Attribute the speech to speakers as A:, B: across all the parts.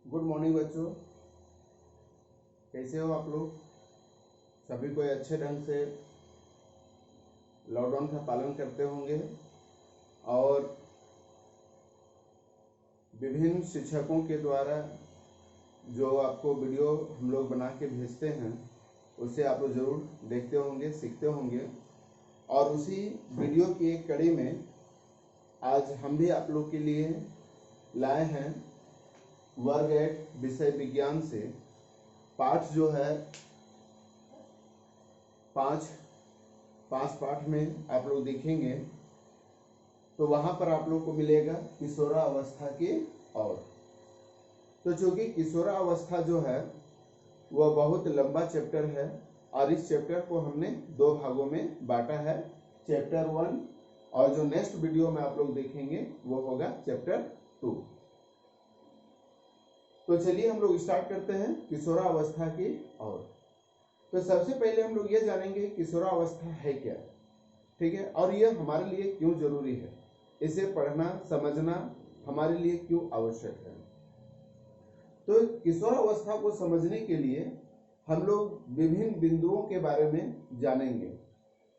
A: Good morning बच्चों। कैसे हो आप लोग? सभी कोई अच्छे ढंग से लॉकडाउन का पालन करते होंगे और विभिन्न शिक्षकों के द्वारा जो आपको वीडियो हम लोग बना के भेजते हैं उसे आप लोग ज़रूर देखते होंगे, सीखते होंगे। और उसी वीडियो की एक कड़ी में आज हम भी आप लोग के लिए लाए हैं वर्ग 8 विषय विज्ञान से पाठ जो है पांच पाठ में आप लोग देखेंगे तो वहां पर आप लोग को मिलेगा किशोरावस्था की ओर। तो चूंकि किशोरावस्था जो है वह बहुत लंबा चैप्टर है और इस चैप्टर को हमने दो भागों में बांटा है, चैप्टर 1 और जो नेक्स्ट वीडियो में आप लोग देखेंगे वो होगा चैप्टर 2। तो चलिए हम लोग स्टार्ट करते हैं किशोरावस्था की ओर। तो सबसे पहले हम लोग ये जानेंगे किशोरावस्था है क्या, ठीक है, और यह हमारे लिए क्यों जरूरी है, इसे पढ़ना समझना हमारे लिए क्यों आवश्यक है। तो किशोरावस्था को समझने के लिए हम लोग विभिन्न बिंदुओं के बारे में जानेंगे।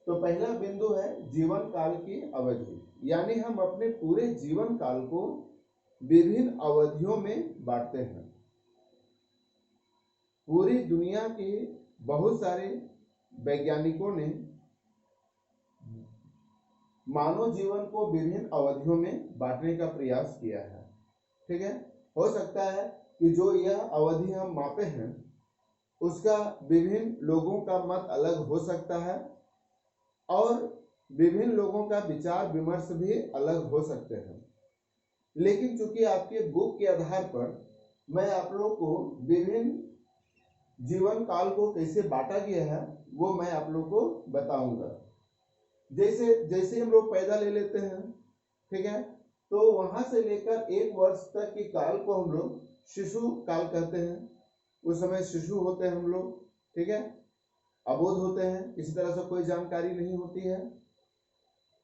A: तो पहला बिंदु है जीवन काल की अवधि, यानी हम अपने पूरे जीवन काल को विभिन्न अवधियों में बांटते हैं। पूरी दुनिया के बहुत सारे वैज्ञानिकों ने मानव जीवन को विभिन्न अवधियों में बांटने का प्रयास किया है, ठीक है। हो सकता है कि जो यह अवधि हम मापे हैं उसका विभिन्न लोगों का मत अलग हो सकता है और विभिन्न लोगों का विचार विमर्श भी अलग हो सकते हैं, लेकिन चूंकि आपके बुक के आधार पर मैं आप लोग को विभिन्न जीवन काल को कैसे बांटा गया है वो मैं आप लोग को बताऊंगा। जैसे हम लोग पैदा ले लेते हैं, ठीक है, तो वहां से लेकर 1 वर्ष तक के काल को हम लोग शिशु काल कहते हैं। उस समय शिशु होते हैं हम लोग, ठीक है, अबोध होते हैं, किसी तरह से कोई जानकारी नहीं होती है।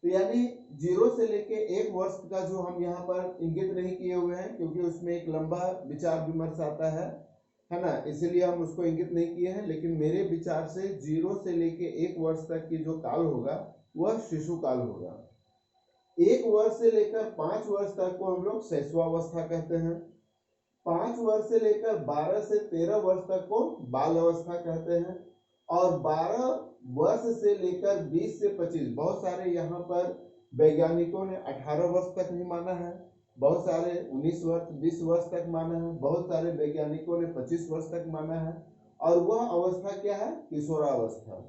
A: तो यानी 0 से लेके 1 वर्ष का जो हम यहाँ पर इंगित नहीं किए हुए हैं क्योंकि उसमें एक लंबा विचार विमर्श आता है ना, इसीलिए हम उसको इंगित नहीं किए हैं। लेकिन मेरे विचार से 0 से लेके 1 वर्ष तक की जो काल होगा वह शिशु काल होगा। 1 वर्ष से लेकर 5 वर्ष तक को हम लोग शैशवावस्था कहते हैं। 5 वर्ष से लेकर 12 से 13 वर्ष तक को बाल अवस्था कहते हैं और 12 वर्ष से लेकर 20 से 25, बहुत सारे यहाँ पर वैज्ञानिकों ने 18 वर्ष तक नहीं माना है, बहुत सारे 19 वर्ष 20 वर्ष तक माना है, बहुत सारे वैज्ञानिकों ने 25 वर्ष तक माना है। और वह अवस्था क्या है? किशोरावस्था।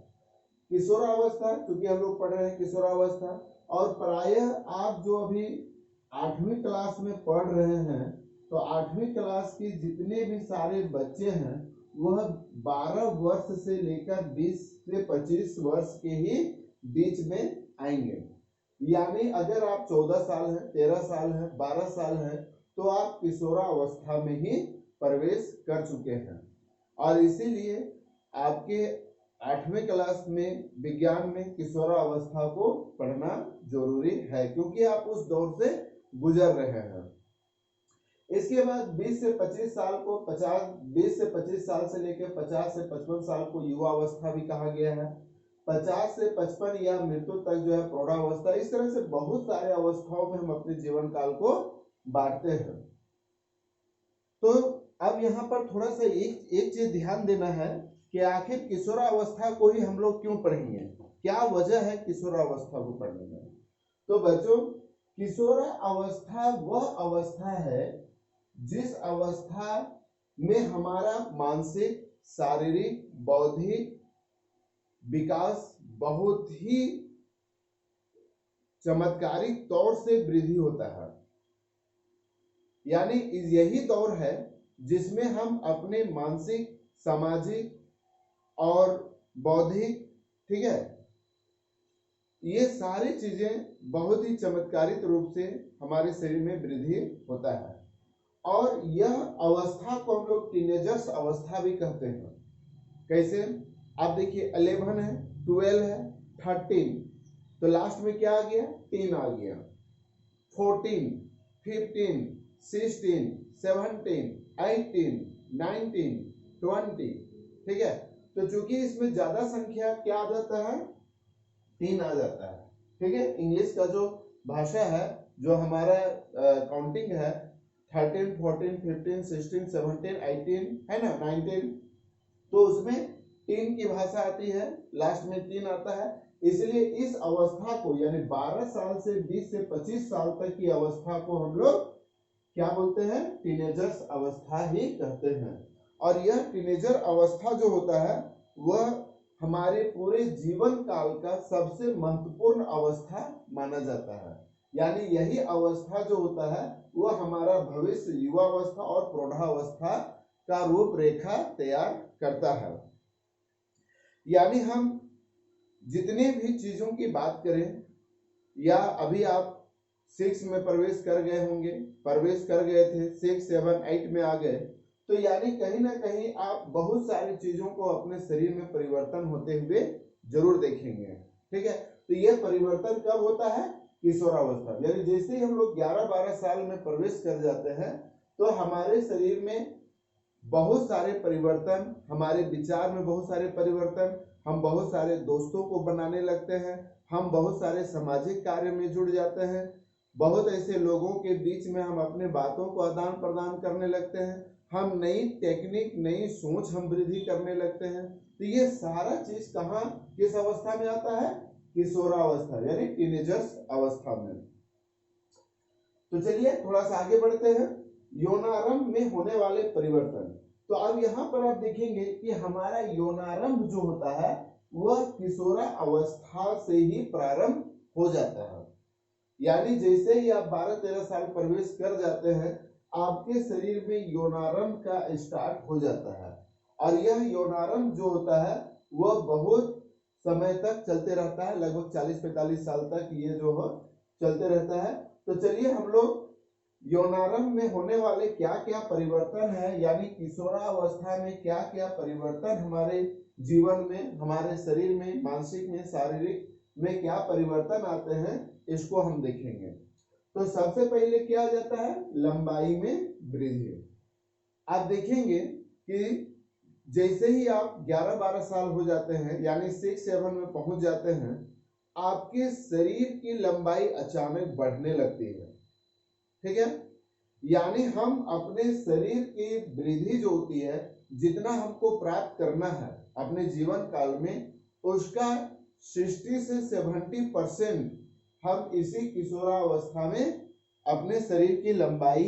A: किशोरावस्था क्योंकि हम लोग पढ़ रहे हैं किशोरावस्था, और प्रायः आप जो अभी 8वीं क्लास में पढ़ रहे हैं तो 8वीं क्लास की जितने भी सारे बच्चे हैं वह 12 वर्ष से लेकर 20 से 25 वर्ष के ही बीच में आएंगे। यानी अगर आप 14 साल हैं, 13 साल हैं, 12 साल हैं तो आप किशोरावस्था में ही प्रवेश कर चुके हैं। और इसीलिए आपके 8वें क्लास में विज्ञान में किशोरावस्था को पढ़ना जरूरी है क्योंकि आप उस दौर से गुजर रहे हैं। इसके बाद 20 से 25 साल को 20 से 25 साल से लेकर 50 से 55 साल को युवा अवस्था भी कहा गया है। 50 से 55 या मृत्यु तक जो है प्रौढ़ावस्था। इस तरह से बहुत सारे अवस्थाओं में हम अपने जीवन काल को बांटते हैं। तो अब यहाँ पर थोड़ा सा एक चीज ध्यान देना है कि आखिर किशोरावस्था को ही हम लोग क्यों पढ़ेंगे, क्या वजह है किशोरावस्था को पढ़ने में। तो बच्चों, किशोरावस्था वह अवस्था है जिस अवस्था में हमारा मानसिक, शारीरिक, बौद्धिक विकास बहुत ही चमत्कारिक तौर से वृद्धि होता है। यानी यही दौर है जिसमें हम अपने मानसिक, सामाजिक और बौद्धिक, ठीक है, ये सारी चीजें बहुत ही चमत्कारिक रूप से हमारे शरीर में वृद्धि होता है। और यह अवस्था को हम लोग टीनेजर्स अवस्था भी कहते हैं। कैसे? आप देखिए 11 है, 12 है, 13, तो लास्ट में क्या आ गया? 10 आ गया। 14, 15, 16, 17, 18, 19, 20, ठीक है। तो चूंकि इसमें ज्यादा संख्या क्या आ जाता है, 3 आ जाता है, ठीक है। इंग्लिश का जो भाषा है, जो हमारा काउंटिंग है, 13, 14, 15, 16, 17, 18 है ना, 19, तो उसमें 3 की भाषा आती है, लास्ट में 3 आता है। इसलिए इस अवस्था को, यानी 12 साल से 20 से 25 साल तक की अवस्था को हम लोग क्या बोलते हैं, टीनेजर्स अवस्था ही कहते हैं। और यह टीनेजर अवस्था जो होता है वह हमारे पूरे जीवन काल का सबसे महत्वपूर्ण अवस्था माना जाता है। यानी यही अवस्था जो होता है वह हमारा भविष्य, युवावस्था और प्रौढ़ावस्था का रूपरेखा तैयार करता है। यानी हम जितने भी चीजों की बात करें, या अभी आप 6 में प्रवेश कर गए होंगे, प्रवेश कर गए थे, 6, 7, 8 में आ गए, तो यानी कहीं ना कहीं आप बहुत सारी चीजों को अपने शरीर में परिवर्तन होते हुए जरूर देखेंगे, ठीक है। तो यह परिवर्तन कब होता है, किशोरावस्था। यानी जैसे ही हम लोग 11-12 साल में प्रवेश कर जाते हैं तो हमारे शरीर में बहुत सारे परिवर्तन, हमारे विचार में बहुत सारे परिवर्तन, हम बहुत सारे दोस्तों को बनाने लगते हैं, हम बहुत सारे सामाजिक कार्य में जुड़ जाते हैं, बहुत ऐसे लोगों के बीच में हम अपने बातों को आदान प्रदान करने लगते हैं, हम नई टेक्निक, नई सोच हम वृद्धि करने लगते हैं। तो ये सारा चीज कहाँ, किस अवस्था में आता है, किशोरावस्था यानी टीनेजर्स अवस्था में। तो चलिए थोड़ा सा आगे बढ़ते हैं, यौनारंभ में होने वाले परिवर्तन। तो अब यहाँ पर आप देखेंगे कि हमारा यौनारंभ जो होता है वह किशोरा अवस्था से ही प्रारंभ हो जाता है। यानी जैसे ही आप 12-13 साल प्रवेश कर जाते हैं, आपके शरीर में यौनारंभ का स्टार्ट हो जाता है। और यह यौनारंभ जो होता है वह बहुत समय तक चलते रहता है, लगभग 40-45 साल तक ये जो हो चलते रहता है। तो चलिए हम लोग यौनारंभ में होने वाले क्या क्या परिवर्तन है, यानी किशोरावस्था में क्या क्या परिवर्तन हमारे जीवन में, हमारे शरीर में, मानसिक में, शारीरिक में क्या परिवर्तन आते हैं, इसको हम देखेंगे। तो सबसे पहले क्या आ जाता है, लंबाई में वृद्धि। आप देखेंगे कि जैसे ही आप 11-12 साल हो जाते हैं, यानी 6-7 में पहुंच जाते हैं, आपके शरीर की लंबाई अचानक बढ़ने लगती है, ठीक है। यानी हम अपने शरीर की वृद्धि जो होती है, जितना हमको प्राप्त करना है अपने जीवन काल में, उसका 60 से 70% हम इसी किशोरावस्था में अपने शरीर की लंबाई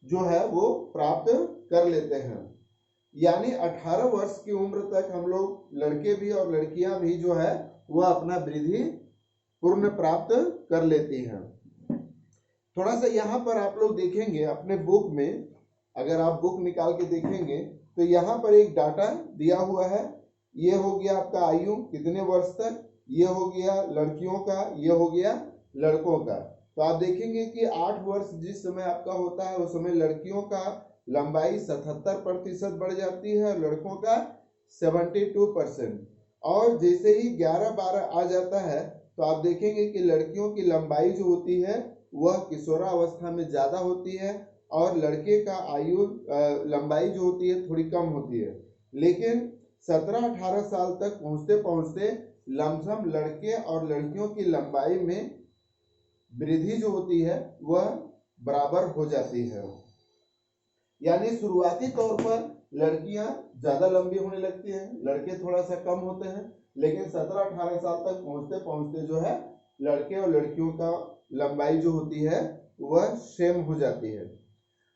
A: जो है वो प्राप्त कर लेते हैं। यानी 18 वर्ष की उम्र तक हम लोग, लड़के भी और लड़कियां भी जो है वह अपना वृद्धि पूर्ण प्राप्त कर लेती हैं। थोड़ा सा यहाँ पर आप लोग देखेंगे अपने बुक में, अगर आप बुक निकाल के देखेंगे तो यहाँ पर एक डाटा दिया हुआ है। ये हो गया आपका आयु कितने वर्ष तक, ये हो गया लड़कियों का, ये हो गया लड़कों का। तो आप देखेंगे कि 8 वर्ष जिस समय आपका होता है उस समय लड़कियों का लंबाई 77% बढ़ जाती है, लड़कों का 72%। और जैसे ही 11-12 आ जाता है तो आप देखेंगे कि लड़कियों की लंबाई जो होती है वह किशोरावस्था में ज्यादा होती है, और लड़के का आयु लंबाई जो होती है थोड़ी कम होती है। लेकिन 17-18 साल तक पहुंचते पहुंचते लमसम लड़के और लड़कियों की लंबाई में वृद्धि जो होती है वह बराबर हो जाती है। यानी शुरुआती तौर पर लड़कियां ज्यादा लंबी होने लगती हैं, लड़के थोड़ा सा कम होते हैं, लेकिन 17-18 साल तक पहुंचते पहुंचते जो है लड़के और लड़कियों का लंबाई जो होती है वह सेम हो जाती है।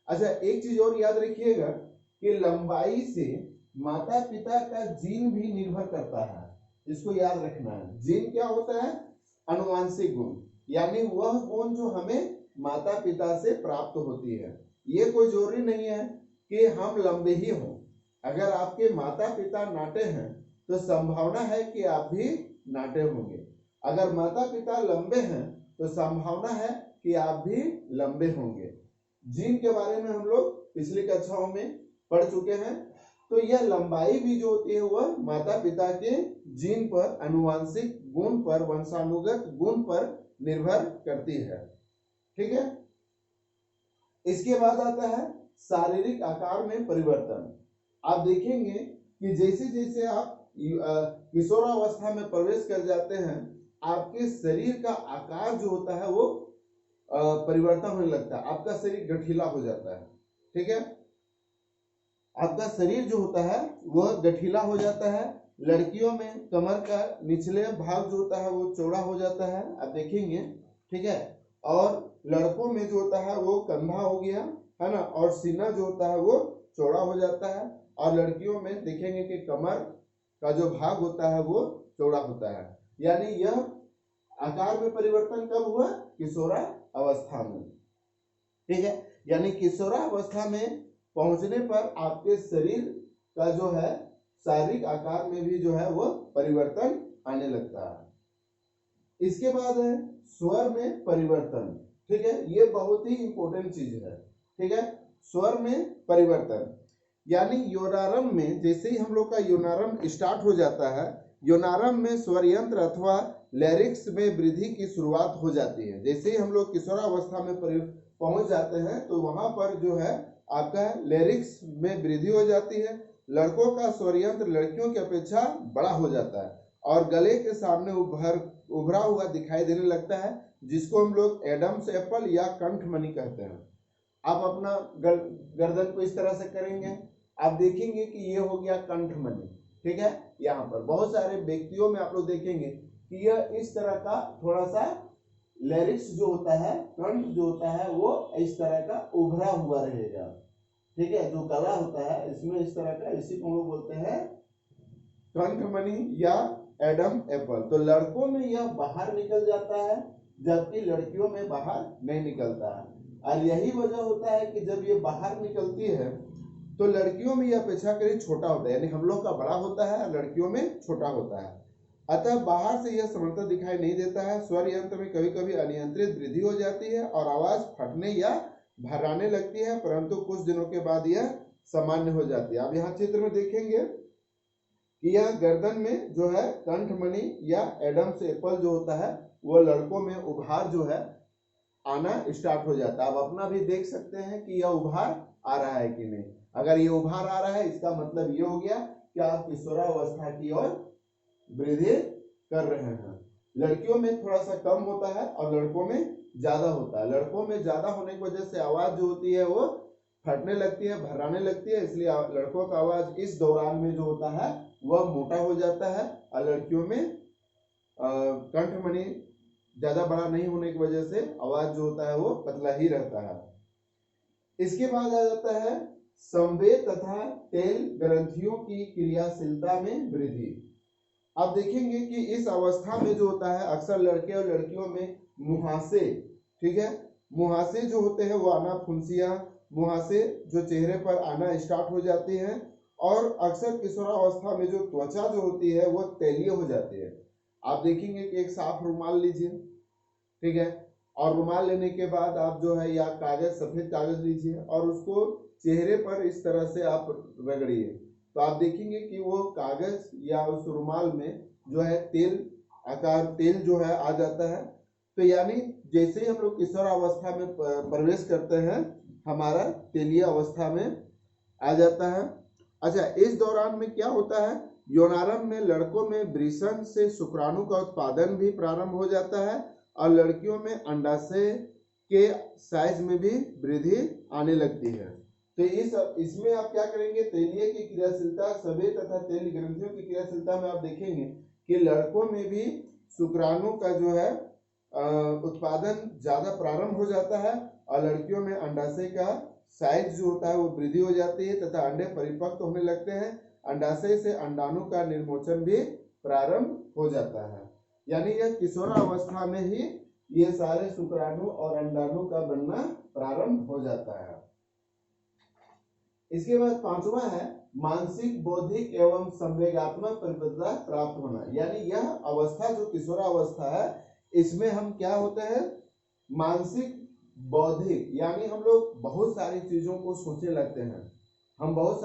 A: अच्छा, एक चीज और याद रखिएगा कि लंबाई से माता पिता का जीन भी निर्भर करता है, इसको याद रखना है। जीन क्या होता है, अनुवांशिक गुण, यानी वह गुण जो हमें माता पिता से प्राप्त होती है। ये कोई जरूरी नहीं है कि हम लंबे ही हों। अगर आपके माता पिता नाटे हैं तो संभावना है कि आप भी नाटे होंगे। अगर माता पिता लंबे हैं तो संभावना है कि आप भी लंबे होंगे। जीन के बारे में हम लोग पिछली कक्षाओं में पढ़ चुके हैं। तो यह लंबाई भी जो होती है वह माता पिता के जीन पर, अनुवांशिक गुण पर, वंशानुगत गुण पर निर्भर करती है, ठीक है। इसके बाद आता है शारीरिक आकार में परिवर्तन। आप देखेंगे कि जैसे जैसे आप किशोरावस्था में प्रवेश कर जाते हैं, आपके शरीर का आकार जो होता है वो परिवर्तन होने लगता है, आपका शरीर गठीला हो जाता है। ठीक है, आपका शरीर जो होता है वह गठीला हो जाता है। लड़कियों में कमर का निचले भाग जो होता है वो चौड़ा हो जाता है, आप देखेंगे। ठीक है, और लड़कों में जो होता है वो कंधा हो गया है ना, और सीना जो होता है वो चौड़ा हो जाता है। और लड़कियों में देखेंगे कि कमर का जो भाग होता है वो चौड़ा होता है। यानी यह आकार में परिवर्तन कब हुआ? किशोरावस्था में। ठीक है, यानी किशोरावस्था में पहुंचने पर आपके शरीर का जो है शारीरिक आकार में भी जो है वो परिवर्तन आने लगता है। इसके बाद है स्वर में परिवर्तन। ठीक है, ये बहुत ही इंपॉर्टेंट चीज है। ठीक है, स्वर में परिवर्तन यानी योनारंभ में, जैसे ही हम लोग का योनारंभ स्टार्ट हो जाता है, योनारंभ में स्वर यंत्र अथवा लैरिक्स में वृद्धि की शुरुआत हो जाती है। जैसे ही हम लोग किशोरावस्था में पहुंच जाते हैं तो वहां पर जो है आपका लैरिक्स में वृद्धि हो जाती है। लड़कों का स्वर यंत्र लड़कियों की अपेक्षा बड़ा हो जाता है और गले के सामने उभरा हुआ दिखाई देने लगता है, जिसको हम लोग एडम्स एप्पल या कंठमणि कहते हैं। आप अपना गर्दन को इस तरह से करेंगे, आप देखेंगे कि ये हो गया कंठमणि। ठीक है, यहाँ पर बहुत सारे व्यक्तियों में आप लोग देखेंगे कि यह इस तरह का थोड़ा सा लैरिक्स जो होता है, कंठ जो होता है वो इस तरह का उभरा हुआ रहेगा। ठीक है, जो गला होता है इसमें इस तरह का, इसी को हम लोग बोलते हैं कंठमणि या एडम एप्पल। तो लड़कों में यह बाहर निकल जाता है जबकि लड़कियों में बाहर नहीं निकलता है। और यही वजह होता है कि जब ये बाहर निकलती है तो लड़कियों में यह अपेक्षाकृत छोटा होता है, यानी हम लोग का बड़ा होता है, लड़कियों में छोटा होता है। अतः बाहर से यह समर्थन दिखाई नहीं देता है। स्वर यंत्र में कभी कभी अनियंत्रित वृद्धि हो जाती है और आवाज फटने या भर्राने लगती है, परंतु कुछ दिनों के बाद यह सामान्य हो जाती है। अब यहाँ चित्र में देखेंगे कि यह गर्दन में जो है कंठमणि या एडम्स एप्पल जो होता है वो लड़कों में उभार जो है आना स्टार्ट हो जाता है। आप अपना भी देख सकते हैं कि यह उभार आ रहा है कि नहीं। अगर ये उभार आ रहा है इसका मतलब ये हो गया कि आप किशोरावस्था की ओर वृद्धि कर रहे हैं। लड़कियों में थोड़ा सा कम होता है और लड़कों में ज्यादा होता है। लड़कों में ज्यादा होने की वजह से आवाज जो होती है वो फटने लगती है, भर्राने लगती है, इसलिए लड़कों का आवाज इस दौरान में जो होता है वह मोटा हो जाता है। और लड़कियों में कंठमणि ज्यादा बड़ा नहीं होने की वजह से आवाज जो होता है वो पतला ही रहता है। इसके बाद आ जाता है संवेद तथा तेल ग्रंथियों की क्रियाशीलता में वृद्धि। आप देखेंगे कि इस अवस्था में जो होता है अक्सर लड़के और लड़कियों में मुहासे, ठीक है, मुहासे जो होते हैं वो आना, फुंसियां, मुहासे जो चेहरे पर आना स्टार्ट हो जाती हैं। और अक्सर किशोरावस्था में जो त्वचा जो होती है वो तैलीय हो जाती है। आप देखेंगे कि एक साफ रुमाल लीजिए, ठीक है, और रुमाल लेने के बाद आप जो है या कागज, सफेद कागज लीजिए और उसको चेहरे पर इस तरह से आप रगड़िए, तो आप देखेंगे कि वो कागज या उस रुमाल में जो है तेल आकार, तेल जो है आ जाता है। तो यानी जैसे ही हम लोग किशोरावस्था में प्रवेश करते हैं हमारा तेलीय अवस्था में आ जाता है। अच्छा, इस दौरान में क्या होता है, यौनारंभ में लड़कों में वृषण से शुक्राणु का उत्पादन भी प्रारंभ हो जाता है और लड़कियों में अंडाशय के साइज में भी वृद्धि आने लगती है। तो इसमें आप क्या करेंगे, तेलीय की क्रियाशीलता, संवेद तथा तेल ग्रंथियों की क्रियाशीलता में आप देखेंगे कि लड़कों में भी शुक्राणु का जो है उत्पादन ज्यादा प्रारंभ हो जाता है और लड़कियों में अंडाशय का साइज जो होता है वो वृद्धि हो जाती है तथा अंडे परिपक्व होने लगते हैं। अंडाशय से अंडाणु का निर्मोचन भी प्रारंभ हो जाता है। यानी यह किशोरावस्था में ही ये सारे शुक्राणु और अंडाणु का बनना प्रारंभ हो जाता है। इसके बाद पांचवा है मानसिक, बौद्धिक एवं संवेगात्मक परिपक्वता प्राप्त होना। यानी यह अवस्था जो किशोरावस्था है इसमें हम क्या होते हैं, मानसिक, बौद्धिक, यानी हम लोग बहुत सारी चीजों को सोचने लगते हैं। हम बहुत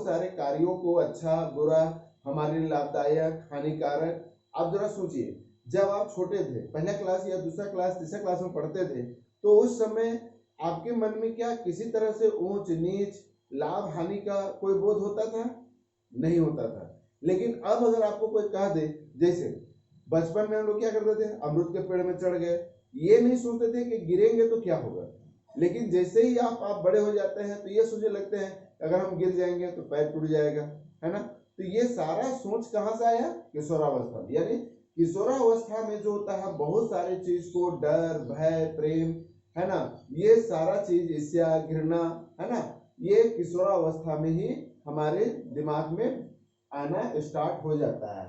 A: सारे कार्यों को अच्छा बुरा, हमारे लिए लाभदायक, हानिकारक। आप जरा सोचिए, जब आप छोटे थे, पहला क्लास या दूसरा क्लास, तीसरा क्लास में पढ़ते थे, तो उस समय आपके मन में क्या किसी तरह से ऊंच नीच लाभ हानि का कोई बोध होता था? नहीं होता था। लेकिन अब अगर आपको कोई कह दे, जैसे बचपन में हम लोग क्या करते थे, अमरूद के पेड़ में चढ़ गए, ये नहीं सोचते थे कि गिरेंगे तो क्या होगा। लेकिन जैसे ही आप बड़े हो जाते हैं तो ये सोचने लगते हैं अगर हम गिर जाएंगे तो पैर टूट जाएगा, है ना। तो ये सारा सोच कहाँ से आया? किशोरावस्था में। यानी किशोरावस्था में जो होता है बहुत सारी चीज को डर भय प्रेम, है ना, ये सारा चीज ईर्ष्या घृणा, है ना, ये किशोरावस्था में ही हमारे दिमाग में आना स्टार्ट हो जाता है।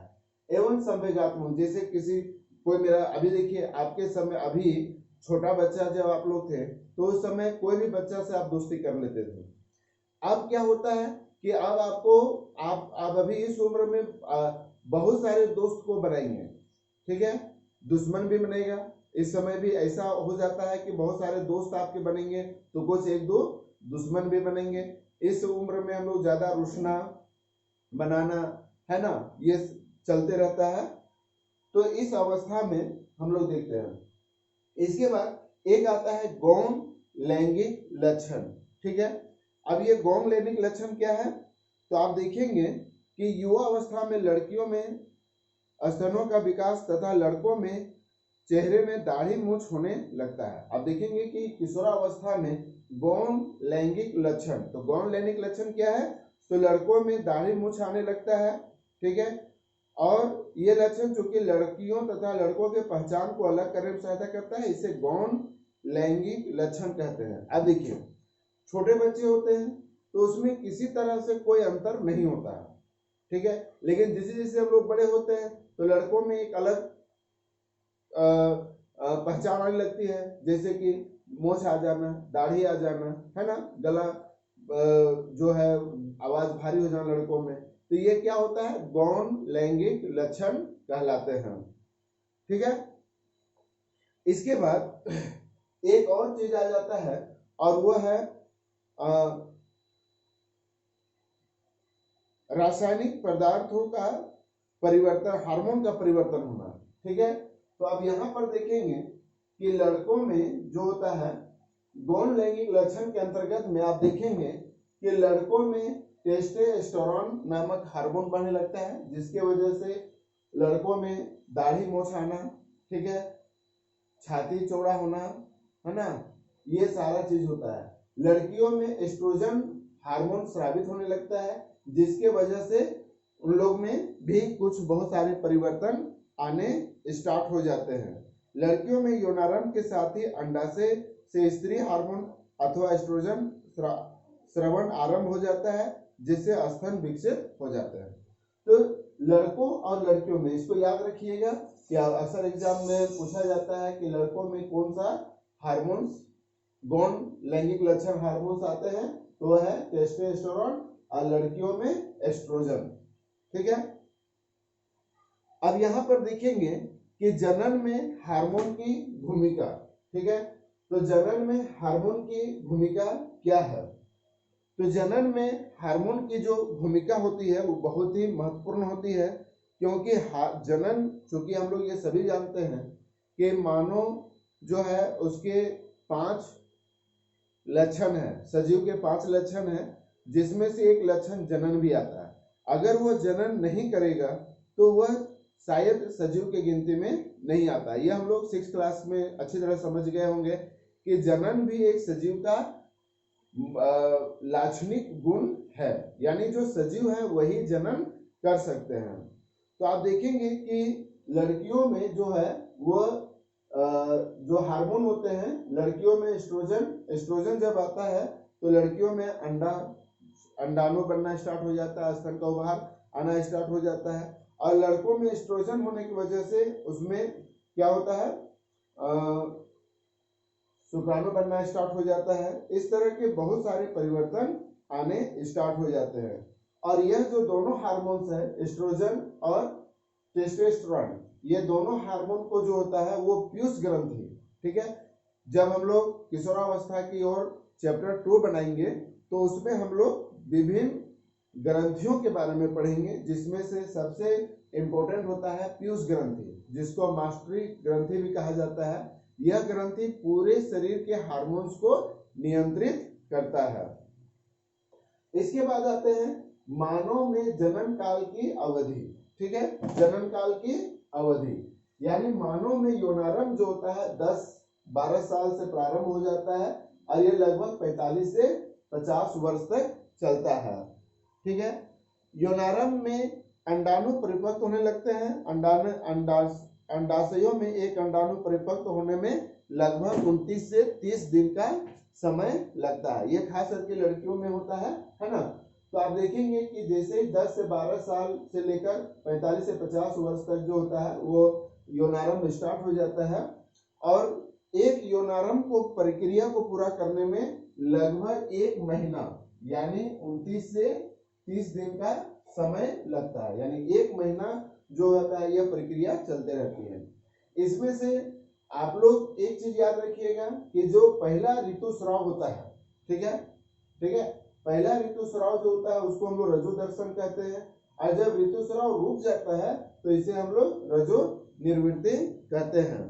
A: एवं संवेगात्मक, जैसे किसी कोई मेरा अभी देखिए आपके समय, अभी छोटा बच्चा जब आप लोग थे तो उस समय कोई भी बच्चा से आप दोस्ती कर लेते थे। अब क्या होता है कि अब आपको आप अभी इस उम्र में बहुत सारे दोस्त को बनाएंगे, ठीक है, दुश्मन भी बनेगा। इस समय भी ऐसा हो जाता है कि बहुत सारे दोस्त आपके बनेंगे तो कुछ एक दो दुश्मन भी बनेंगे। इस उम्र में हम लोग ज्यादा रुठना बनाना, है ना, ये चलते रहता है। तो इस अवस्था में हम लोग देखते हैं। इसके बाद एक आता है गौण लैंगिक लक्षण, ठीक है। अब ये गौण लैंगिक लक्षण क्या है? तो आप देखेंगे कि युवा अवस्था में लड़कियों में स्तनों का विकास तथा लड़कों में चेहरे में दाढ़ी मूछ होने लगता है। आप देखेंगे कि किशोरावस्था में गौण लैंगिक लक्षण, तो गौण लैंगिक लक्षण क्या है? तो लड़कों में दाढ़ी मूछ आने लगता है, ठीक है। और ये लक्षण चूंकि लड़कियों तथा लड़कों के पहचान को अलग करने में सहायता करता है, इसे गौण लैंगिक लक्षण कहते हैं। अब देखिए छोटे बच्चे होते हैं तो उसमें किसी तरह से कोई अंतर नहीं होता है, ठीक है। लेकिन जैसे जैसे हम लोग बड़े होते हैं तो लड़कों में एक अलग पहचान आने लगती है, जैसे कि मोछ आ जाना, दाढ़ी आ जाना, है ना, गला जो है आवाज भारी हो जाना लड़कों में। तो ये क्या होता है? गौण लैंगिक लक्षण कहलाते हैं, ठीक है। इसके बाद एक और चीज आ जाता है और वो है रासायनिक पदार्थों का परिवर्तन, हार्मोन का परिवर्तन होना, ठीक है। तो अब यहाँ पर देखेंगे कि लड़कों में जो होता है गौण लैंगिक लक्षण के अंतर्गत में आप देखेंगे कि लड़कों में टेस्टोस्टेरोन नामक हार्मोन बढ़ने लगता है, जिसके वजह से लड़कों में दाढ़ी मूछ आना, ठीक है, छाती चौड़ा होना, है ना, ये सारा चीज होता है। लड़कियों में एस्ट्रोजन हार्मोन स्रावित होने लगता है, जिसके वजह से उन लोग में भी कुछ बहुत सारे परिवर्तन आने स्टार्ट हो जाते हैं। लड़कियों में यौनारंभ के साथ ही अंडाशय से स्त्री हार्मोन अथवा एस्ट्रोजन स्रवण आरंभ हो जाता है, जिससे स्तन विकसित हो जाते हैं। तो लड़कों और लड़कियों में, इसको याद रखिएगा कि अक्सर एग्जाम में पूछा जाता है कि लड़कों में कौन सा हार्मोन्स गौण लैंगिक लक्षण हार्मोन्स आते हैं, तो वह है टेस्टोस्टेरोन और लड़कियों में एस्ट्रोजन, ठीक है। अब यहाँ पर देखेंगे कि जनन में हार्मोन की भूमिका, ठीक है। तो जनन में हार्मोन की भूमिका क्या है? तो जनन में हार्मोन की जो भूमिका होती है वो बहुत ही महत्वपूर्ण होती है, क्योंकि जनन, चूंकि हम लोग ये सभी जानते हैं कि मानव जो है उसके 5 लक्षण है, सजीव के 5 लक्षण है, जिसमें से एक लक्षण जनन भी आता है। अगर वो जनन नहीं करेगा तो वह शायद सजीव के गिनती में नहीं आता। ये हम लोग 6th क्लास में अच्छी तरह समझ गए होंगे कि जनन भी एक सजीव का लाक्षणिक गुण है, यानी जो सजीव है वही जनन कर सकते हैं। तो आप देखेंगे कि लड़कियों में जो है वो जो हार्मोन होते हैं, लड़कियों में एस्ट्रोजन जब आता है तो लड़कियों में अंडाणु बनना स्टार्ट हो जाता है, स्तन का उभार आना स्टार्ट हो जाता है। और लड़कों में एस्ट्रोजन होने की वजह से उसमें क्या होता है, शुक्राणु बनना स्टार्ट हो जाता है। इस तरह के बहुत सारे परिवर्तन आने स्टार्ट हो जाते हैं। और यह जो दोनों हार्मोन्स है, एस्ट्रोजन और टेस्टोस्टेरोन, ये दोनों हार्मोन को जो होता है वो पीयूष ग्रंथि, ठीक है। जब हम लोग किशोरावस्था की ओर चैप्टर 2 बनाएंगे तो उसमें हम लोग विभिन्न ग्रंथियों के बारे में पढ़ेंगे, जिसमें से सबसे इंपॉर्टेंट होता है पीयूष ग्रंथि, जिसको मास्टरी ग्रंथि भी कहा जाता है। यह ग्रंथि पूरे शरीर के हार्मोन्स को नियंत्रित करता है। इसके बाद आते हैं मानव में जनन काल की अवधि। ठीक है, जनन काल की अवधि यानी मानव में यौनारंभ जो होता है 10-12 साल से प्रारंभ हो जाता है और ये लगभग 45 से 50 वर्ष तक चलता है। ठीक है, यौनारंभ में अंडाणु परिपक्व होने लगते हैं। अंडाशयों में एक अंडाणु परिपक्व होने में लगभग 29 से 30 दिन का समय लगता है। ये खास करके लड़कियों में होता है ना। तो आप देखेंगे कि जैसे ही 10 से 12 साल से लेकर 45 से 50 वर्ष तक जो होता है वो यौनारंभ स्टार्ट हो जाता है और एक यौनारंभ को प्रक्रिया को पूरा करने में लगभग 1 महीना यानी 29 से 30 दिन का समय लगता है। यानी 1 महीना जो होता है यह प्रक्रिया चलते रहती है। इसमें से आप लोग एक चीज याद रखिएगा कि जो पहला ऋतुस्राव होता है, ठीक है, पहला ऋतुस्राव जो होता है उसको हम लोग रजो दर्शन कहते हैं और जब ऋतुस्राव रुक जाता है तो इसे हम लोग रजो निर्वृत्ति कहते हैं।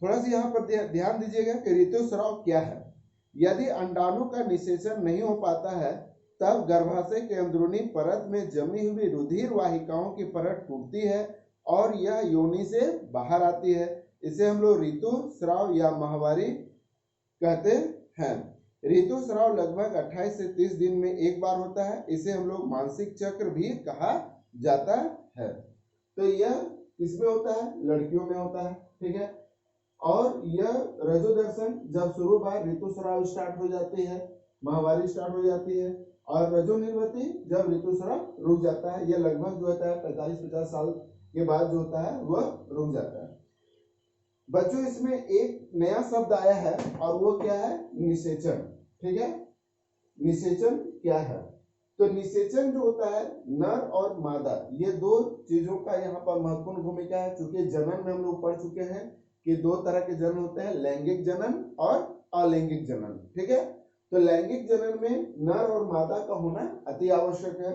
A: थोड़ा सा यहाँ पर ध्यान दीजिएगा कि ऋतुस्राव क्या है। यदि अंडाणु का निषेचन नहीं हो पाता है तब गर्भाशय के अंदरूनी परत में जमी हुई रुधिर वाहिकाओं की परत टूटती है और यह योनि से बाहर आती है। इसे हम लोग ऋतुस्राव या माहवारी कहते हैं। ऋतुस्राव लगभग 28 से 30 दिन में एक बार होता है। इसे हम लोग मानसिक चक्र भी कहा जाता है। तो यह किसमें होता है? लड़कियों में होता है। ठीक है, और यह रजो दर्शन जब शुरू बार ऋतुस्राव स्टार्ट हो जाती है, माहवारी स्टार्ट हो जाती है और रजो निर्वृत्ति जब ऋतुस्राव रुक जाता है। यह लगभग जो होता है 45-50 साल के बाद जो होता है वह रुक जाता है। बच्चों इसमें एक नया शब्द आया है और वो क्या है? निषेचन। ठीक है, निषेचन क्या है? तो निषेचन जो होता है नर और मादा ये दो चीजों का यहाँ पर महत्वपूर्ण भूमिका है। चूंकि जनन में हम लोग पढ़ चुके हैं कि 2 तरह के जनन होते हैं, लैंगिक जनन और अलैंगिक जनन। ठीक है, तो लैंगिक जनन में नर और मादा का होना अति आवश्यक है।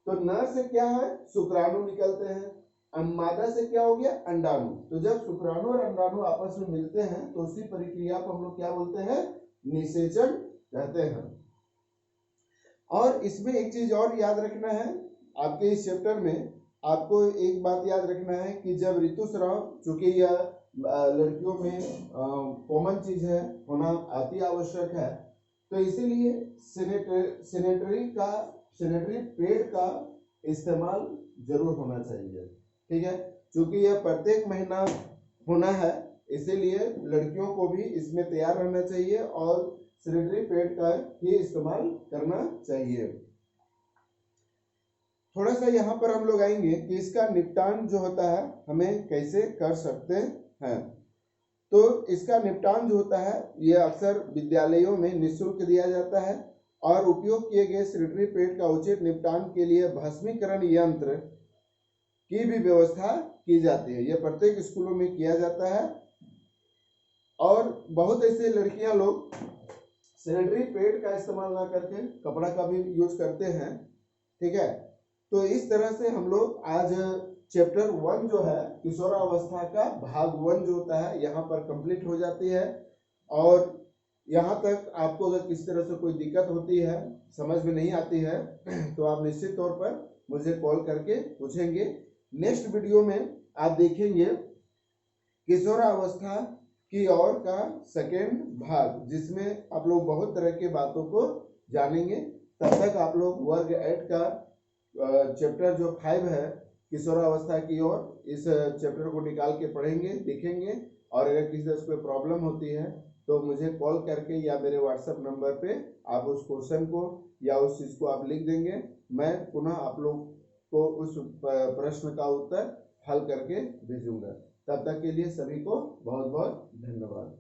A: तो नर से क्या है? शुक्राणु निकलते हैं, मादा से क्या हो गया? अंडाणु। तो जब शुक्राणु और अंडाणु आपस में मिलते हैं तो उसी प्रक्रिया को हम लोग क्या बोलते हैं? निषेचन कहते हैं। और इसमें एक चीज और याद रखना है, आपके इस चैप्टर में आपको एक बात याद रखना है कि जब ऋतुस्राव, चूंकि यह लड़कियों में कॉमन चीज है, होना अति आवश्यक है, तो इसीलिए सैनिटरी पैड का इस्तेमाल जरूर होना चाहिए। ठीक है, क्योंकि यह प्रत्येक महीना होना है इसीलिए लड़कियों को भी इसमें तैयार रहना चाहिए और सैनिटरी पैड का ही इस्तेमाल करना चाहिए। थोड़ा सा यहाँ पर हम लोग आएंगे कि इसका निपटान जो होता है हमें कैसे कर सकते हैं। तो इसका निपटान जो होता है यह अक्सर विद्यालयों में निःशुल्क दिया जाता है और उपयोग किए गए सैनिटरी पैड का उचित निपटान के लिए भस्मीकरण यंत्र की भी व्यवस्था की जाती है। यह प्रत्येक स्कूलों में किया जाता है और बहुत ऐसे लड़कियां लोग सैनिटरी पैड का इस्तेमाल ना करके कपड़ा का भी यूज करते हैं। ठीक है, तो इस तरह से हम लोग आज चैप्टर 1 जो है किशोरावस्था का भाग 1 जो होता है यहाँ पर कंप्लीट हो जाती है। और यहाँ तक आपको अगर किसी तरह से कोई दिक्कत होती है, समझ में नहीं आती है, तो आप निश्चित तौर पर मुझे कॉल करके पूछेंगे। नेक्स्ट वीडियो में आप देखेंगे किशोरावस्था की ओर का सेकेंड भाग, जिसमें आप लोग बहुत तरह के बातों को जानेंगे। तब तक आप लोग वर्ग 8 का चैप्टर जो 5 है किशोरावस्था की ओर, इस चैप्टर को निकाल के पढ़ेंगे, देखेंगे। और अगर किसी तरह से कोई प्रॉब्लम होती है तो मुझे कॉल करके या मेरे व्हाट्सएप नंबर पे आप उस क्वेश्चन को या उस चीज़ को आप लिख देंगे। मैं पुनः आप लोग को उस प्रश्न का उत्तर हल करके भेजूंगा। तब तक के लिए सभी को बहुत बहुत धन्यवाद।